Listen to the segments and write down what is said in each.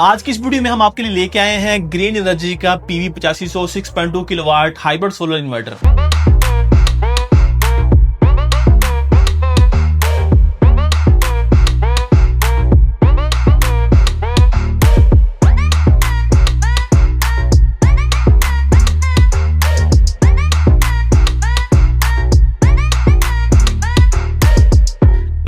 आज की इस वीडियो में हम आपके लिए लेके आए हैं ग्रीन एनर्जी का PV 8500 6.2 kilowatt hybrid solar inverter.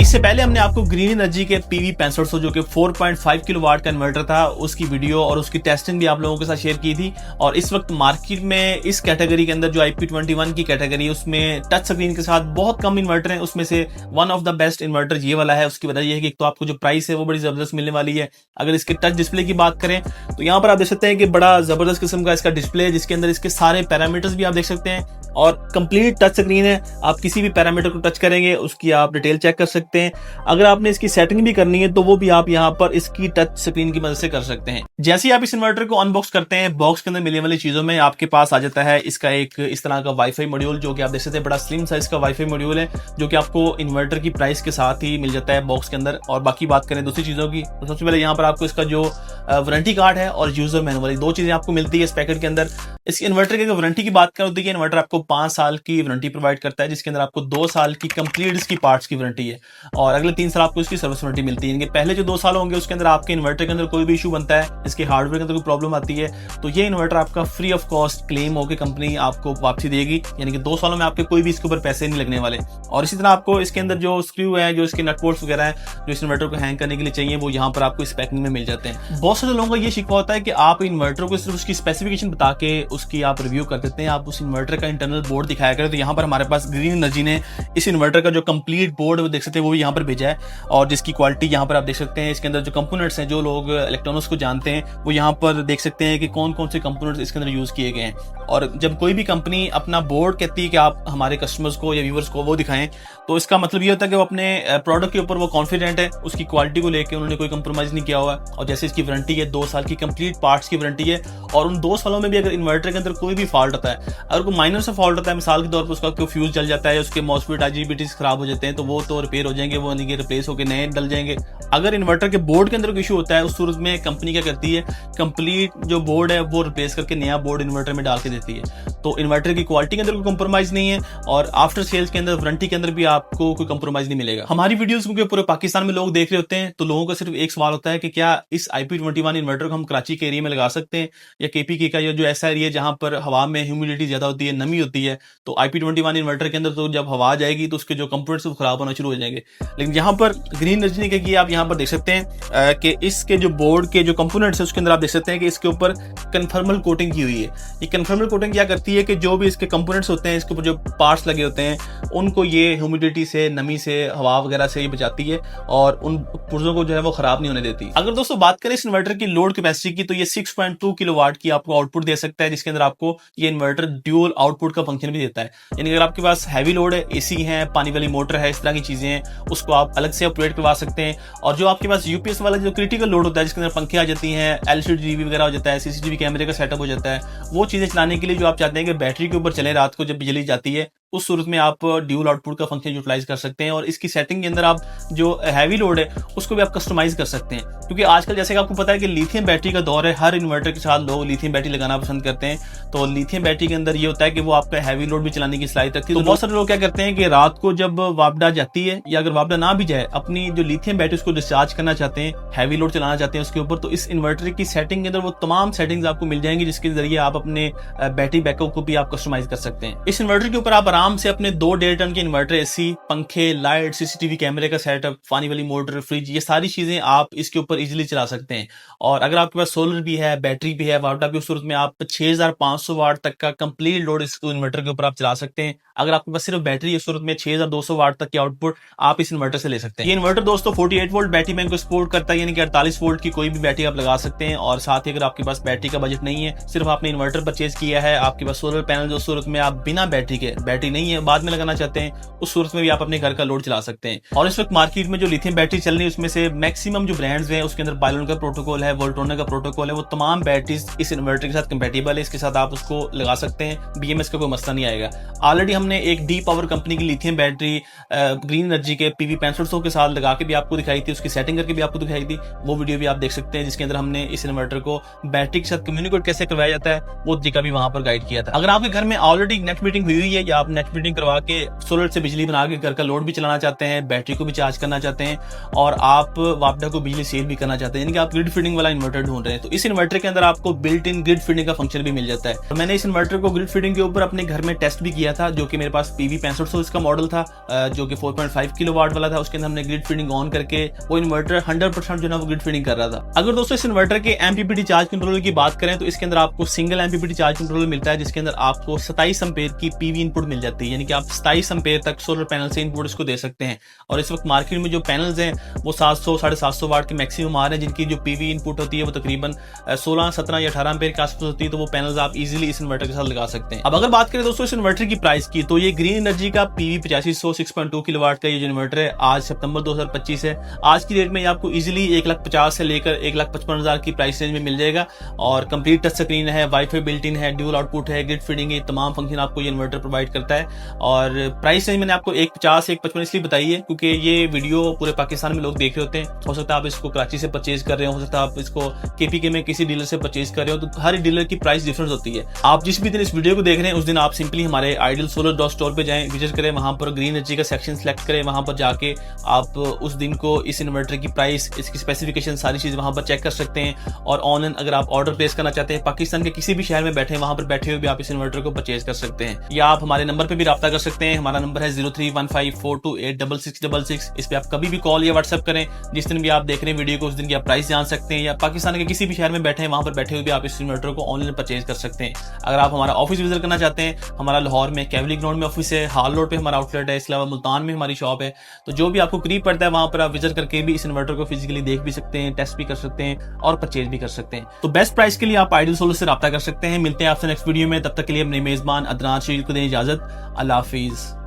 इससे पहले हमने आपको ग्रीन एनर्जी के PV 6500 जो कि 4.5 किलोवाट का इन्वर्टर था उसकी वीडियो और उसकी टेस्टिंग भी आप लोगों के साथ शेयर की थी। और इस वक्त मार्केट में इस कैटेगरी के अंदर जो IP21 की कैटेगरी है उसमें टच स्क्रीन के साथ बहुत कम इन्वर्टर हैं। उसमें से one of the best inverter ये वाला है। उसकी वजह यह है कि एक तो आपको जो प्राइस है वो बड़ी जबरदस्त मिलने वाली है। अगर इसके टच डिस्प्ले की बात करें तो यहाँ पर आप देख सकते हैं कि बड़ा जबरदस्त किस्म का इसका डिस्प्ले है, जिसके अंदर इसके सारे पैरामीटर्स भी आप देख सकते हैं और कंप्लीट टच स्क्रीन है। आप किसी भी पैरामीटर को टच करेंगे उसकी आप डिटेल चेक कर सकते हैं। अगर आपने इसकी सेटिंग भी करनी है तो वो भी आप यहाँ पर इसकी टच स्क्रीन की मदद से कर सकते हैं। जैसे ही आप इस इन्वर्टर को अनबॉक्स करते हैं, बॉक्स के अंदर मिलने वाली चीजों में आपके पास आ जाता है इसका एक इस तरह का वाईफाई मॉड्यूल, जो कि आप देख सकते हैं बड़ा स्लिम साइज का वाईफाई मॉड्यूल है, जो कि आपको इन्वर्टर की प्राइस के साथ ही मिल जाता है बॉक्स के अंदर। और बाकी बात करें दूसरी चीजों की तो सबसे पहले यहाँ पर आपको इसका जो वारंटी कार्ड है और यूजर मैनुअल, दो चीजें आपको मिलती है इस पैकेट के अंदर। इस इन्वर्टर की वारंटी की बात करें तो देखिए इन्वर्टर आपको 5 साल की वारंटी प्रोवाइड करता है, जिसके अंदर आपको 2 साल की कंप्लीट इसकी पार्ट्स की वारंटी है और अगले 3 साल आपको इसकी सर्विस वारंटी मिलती है। पहले जो 2 साल होंगे उसके अंदर आपके इन्वर्टर के अंदर कोई भी इशू बनता है, इसके हार्डवेयर के अंदर कोई प्रॉब्लम आती है तो ये इन्वर्टर आपका फ्री ऑफ कॉस्ट क्लेम होकर कंपनी आपको वापसी देगी, यानी कि 2 सालों में आपके कोई भी इसके ऊपर पैसे नहीं लगने वाले। और इसी तरह आपको इसके अंदर जो स्क्रू है, जो इसके नट बोल्ट्स वगैरह है जो इस इन्वर्टर को हैंग करने के लिए चाहिए, वो यहाँ पर आपको इस पैकिंग में मिल जाते हैं। बहुत सारे लोगों का ये शिकवा होता है कि आप इन्वर्टर को सिर्फ उसकी स्पेसिफिकेशन बता के उसकी आप रिव्यू कर देते हैं, आप उस इन्वर्टर का इंटरनल बोर्ड दिखाया करें। तो यहाँ पर हमारे पास ग्रीन एनर्जी ने इस इन्वर्टर का जो कंप्लीट बोर्ड देख सकते हैं वो भी यहाँ पर भेजा है और जिसकी क्वालिटी यहाँ पर आप देख सकते हैं। इसके अंदर जो कंपोनेंट्स हैं, जो लोग इलेक्ट्रॉनिक्स को जानते हैं वो यहाँ पर देख सकते हैं कि कौन कौन से कंपोनेंट्स इसके अंदर यूज किए गए हैं। और जब कोई भी कंपनी अपना बोर्ड कहती है कि आप हमारे कस्टमर्स को या व्यूअर्स को वो दिखाएं, तो इसका मतलब ये होता है कि वो अपने प्रोडक्ट के ऊपर वो कॉन्फिडेंट है, उसकी क्वालिटी को लेकर उन्होंने कोई कंप्रोमाइज नहीं किया हुआ है। और जैसे इसकी वारंटी है 2 साल की कंप्लीट पार्ट्स की वारंटी है और उन 2 सालों में भी अगर इन्वर्टर के अंदर कोई भी फॉल्ट होता है, अगर कोई माइनर सा फॉल्ट होता है, मिसाल के तौर पर उसका कोई फ्यूज जल जाता है, उसके मॉसफेट IGBTs खराब हो जाते हैं, तो वो तो रिपेयर हो जाएंगे, वो नहीं रिप्लेस होकर नए डल जाएंगे। अगर इन्वर्टर के बोर्ड के अंदर कोई इशू होता है उस सूरत में कंपनी क्या करती है, कंप्लीट जो बोर्ड है वो रिप्लेस करके नया बोर्ड इन्वर्टर में डाल के देती है। तो इन्वर्टर की क्वालिटी के अंदर कोई कंप्रोमाइज नहीं है और आफ्टर सेल्स के अंदर वारंटी के अंदर भी आपको कोई कंप्रोमाइज नहीं मिलेगा। हमारी वीडियोस क्योंकि पूरे पाकिस्तान में लोग देख रहे होते हैं तो लोगों का सिर्फ एक सवाल होता है कि क्या इस IP21 इन्वर्टर को हम कराची के एरिया में लगा सकते हैं या KPK का जो ऐसा एरिया जहां पर हवा में ह्यूमिडिटी ज्यादा होती है, नमी होती है, तो IP21 इन्वर्टर के अंदर तो जब हवा जाएगी तो उसके जो कंपोनेंट्स वो खराब होना शुरू हो जाएंगे। लेकिन यहाँ पर ग्रीन एनर्जी ने क्या किया, आप यहाँ पर देख सकते हैं कि इसके जो बोर्ड के जो कंपोनेंट्स है उसके अंदर आप देख सकते हैं कि इसके ऊपर कन्फर्मल कोटिंग की हुई है। ये कन्फर्मल कोटिंग क्या करती है कि जो भी इसके कंपोनेंट्स होते हैं, इसके ऊपर जो पार्ट्स लगे होते हैं, उनको ये ह्यूमिडिटी से, नमी से, हवा वगैरह से ये बचाती है और उन पुर्जों को जो है वो खराब नहीं होने देती। अगर दोस्तों बात करें इस इन्वर्टर की लोड कैपेसिटी की तो ये 6.2 किलोवाट की आपको आउटपुट दे सकता है, जिसके अंदर आपको ये इन्वर्टर ड्यूल आउटपुट का फंक्शन भी देता है। यानी अगर आपके पास हैवी लोड है, AC है, पानी वाली मोटर है, इस तरह की चीजें हैं, उसको आप अलग से ऑपरेट करवा सकते हैं। और जो आपके पास UPS वाला जो क्रिटिकल लोड होता है, जिसके अंदर पंखे आ जाती हैं, LCD TV वगैरह हो जाता है, CCTV कैमरे का सेटअप हो जाता है, वो चीजें चलाने के लिए जो आप चाहते हैं कि बैटरी के ऊपर चले रात को जब बिजली जाती है, उस सूरत में आप ड्यूल आउटपुट का फंक्शन यूटिलाइज कर सकते हैं। और इसकी सेटिंग के अंदर आप जो हैवी लोड है उसको भी आप कस्टमाइज कर सकते हैं, क्योंकि आजकल जैसे कि आपको पता है कि लिथियम बैटरी का दौर है, हर इन्वर्टर के साथ लोग लिथियम बैटरी लगाना पसंद करते हैं। तो लिथियम बैटरी के अंदर ये होता है कि वो आपका हैवी लोड भी चलाने की सलाहियत रखती है। तो बहुत सारे लोग क्या करते हैं कि रात को जब वापडा जाती है या अगर वापडा ना भी जाए, अपनी जो लिथियम बैटरी उसको डिस्चार्ज करना चाहते हैं, हैवी लोड चलाना चाहते हैं उसके ऊपर, तो इस इन्वर्टर की सेटिंग के अंदर वो तमाम सेटिंग्स आपको मिल जाएंगी, जिसके जरिए आप अपने बैटरी बैकअप को भी आप कस्टमाइज कर सकते हैं। इस इन्वर्टर के ऊपर आप आराम से अपने 2 1.5 टन के इन्वर्टर, AC, पंखे, लाइट, CCTV कैमरे का सेटअप, पानी वाली मोटर, फ्रिज, ये सारी चीजें आप इसके ऊपर इजीली चला सकते हैं। और अगर आपके पास सोलर भी है, बैटरी भी है, वापडा भी, उस सूरत में आप 6500 वाट तक का कंप्लीट लोड इस इन्वर्टर के ऊपर आप चला सकते हैं। अगर आपके पास सिर्फ बैटरी है, उस सूरत में 6200 वाट तक की आउटपुट आप इस इन्वर्टर से ले सकते हैं। ये इन्वर्टर दोस्तों 48 वोल्ट बैटरी बैंक को सपोर्ट करता है, यानी कि 48 वोल्ट की कोई भी बैटरी आप लगा सकते हैं। और साथ ही अगर आपके पास बैटरी का बजट नहीं है, सिर्फ आपने इन्वर्टर परचेज किया है, आपके पास सोलर पैनल, जो सूरत में आप बिना बैटरी के बैटरी बैटरी नहीं है, बाद में लगाना चाहते हैं, उस सूरत में भी आप अपने घर का लोड चला सकते हैं। और इस वक्त मार्केट में जो लिथियम बैटरी चल रही है उसमें से मैक्सिमम जो ब्रांड्स हैं उसके अंदर बायलोन का प्रोटोकॉल है, वोल्टोना का प्रोटोकॉल है, वो तमाम बैटरीज इस इन्वर्टर के साथ कंपेटेबल है, इसके साथ आप उसको लगा सकते हैं, BMS का कोई मसला नहीं आएगा। ऑलरेडी हमने एक डी पावर कंपनी की लिथियम बैटरी ग्रीन एनर्जी के PV 6500 के साथ लगा के भी आपको दिखाई थी, उसकी सेटिंग करके भी आपको दिखाई थी, वो वीडियो भी आप देख सकते हैं, जिसके अंदर हमने इस इन्वर्टर को बैटरी के साथ कम्युनिकेट कैसे करवाया जाता है वो तरीका भी वहां पर गाइड किया था। अगर आपके घर में ऑलरेडी नेट मीटिंग हुई है या आप नेट मीटिंग करवा के सोलर से बिजली बना के घर का लोड भी चलाना चाहते हैं, बैटरी को भी चार्ज करना चाहते हैं और आप वापडा को बिजली सेल भी करना चाहते हैं, यानी कि आप ग्रिड फीडिंग वाला इन्वर्टर ढूंढ रहे हैं, तो इस इन्वर्टर के अंदर आपको बिल्ट इन ग्रिड फीडिंग का फंक्शन भी मिल जाता है। और मैंने इस इन्वर्टर को ग्रिड फीडिंग के ऊपर अपने घर में टेस्ट भी किया था, जो कि मेरे पास PV 6500 इसका मॉडल था, जो कि 4.5 किलोवाट वाला था। उसके अंदर हमने ग्रिड फीडिंग ऑन करके वो इन्वर्टर 100% जो है वो ग्रिड फीडिंग कर रहा था। अगर दोस्तों इस इन्वर्टर के MPPT चार्ज कंट्रोलर की बात करें तो इसके अंदर आपको सिंगल MPPT चार्ज कंट्रोलर मिलता है, जिसके अंदर आपको 27 एम्पेयर की PV इनपुट मिल जाती है, यानी कि आप 27 एम्पेयर तक सोलर पैनल से इनपुट इसको दे सकते हैं। और इस वक्त मार्केट में जो पैनल्स हैं वो 700 750 वाट के मैक्सिमम आ रहे हैं, जिनकी जो PV इनपुट होती है वो तकरीबन 16 17 या 18 एम्पेयर के आसपास होती है, तो वो पैनल्स आप इजीली इस इन्वर्टर के साथ लगा सकते हैं। अब अगर बात करें दोस्तों इस इन्वर्टर की प्राइस की, तो ये ग्रीन एनर्जी का PV 8500 6.2 किलोवाट का ये जो इन्वर्टर है आज सितंबर 2025 है, आज की डेट में आपको इजीली 1,50,000 से लेकर 1,55,000 की प्राइस रेंज में मिल जाएगा। और कंप्लीट टच स्क्रीन है, वाईफाई बिल्ट इन है, ड्यूल आउटपुट है, ग्रिड फीडिंग है, तमाम फंक्शन आपको ये इन्वर्टर प्रोवाइड करता है। और प्राइस रेंज मैंने आपको 1,50,000 1,55,000 इसलिए बताई है क्योंकि ये वीडियो पूरे पाकिस्तान में लोग देख रहे होते हैं। हो सकता है आप इसको कराची से परचेज कर रहे हो सकता है आप इसको KPK में किसी डीलर से परचेज कर रहे हो, तो हर डीलर की प्राइस डिफरेंस होती है। आप जिस भी दिन इस वीडियो को देख रहे हैं उस दिन आप सिंपली हमारे आइडियल सोलर स्टोर पे जाएं, विजिट करें, वहां पर ग्रीन एनर्जी का सेक्शन सेलेक्ट करें, वहां पर जाके आप उस दिन को इस इन्वर्टर की प्राइस, इसकी स्पेसिफिकेशन, सारी चीज वहां पर चेक कर सकते हैं। और ऑनलाइन अगर आप ऑर्डर प्लेस करना चाहते हैं, पाकिस्तान के किसी भी शहर में बैठे हैं वहां पर बैठे हुए भी आप इस इन्वर्टर को परचेज कर सकते हैं, या आप हमारे नंबर पे भी राब्ता कर सकते हैं। हमारा नंबर है 0315428666। इस पे आप कभी भी कॉल या व्हाट्सएप करें, जिस दिन भी आप देख रहे हैं वीडियो को उस दिन की आप प्राइस जान सकते हैं, या पाकिस्तान के किसी भी शहर में बैठे हैं वहां पर बैठे हुए भी आप इस इन्वर्टर को ऑनलाइन परचेज कर सकते हैं। अगर आप हमारा ऑफिस विजिट करना चाहते हैं, हमारा लाहौर में कैवली ग्राउंड में ऑफिस है, हाल रोड पे हमारा आउटलेट है, इसके अलावा मुल्तान में हमारी शॉप है, तो जो भी आपको करीब पड़ता है वहां पर आप विजिट करके भी इस इन्वर्टर को फिजिकली देख भी सकते हैं, टेस्ट भी कर सकते हैं और परचेज भी कर सकते हैं। तो बेस्ट प्राइस के लिए आप आइडियल सोलर से राब्ता कर सकते हैं। मिलते हैं आपसे नेक्स्ट वीडियो में, तब तक के लिए अपने मेजबान अदनान शील को दें इजाजत। अल्लाह हाफिज।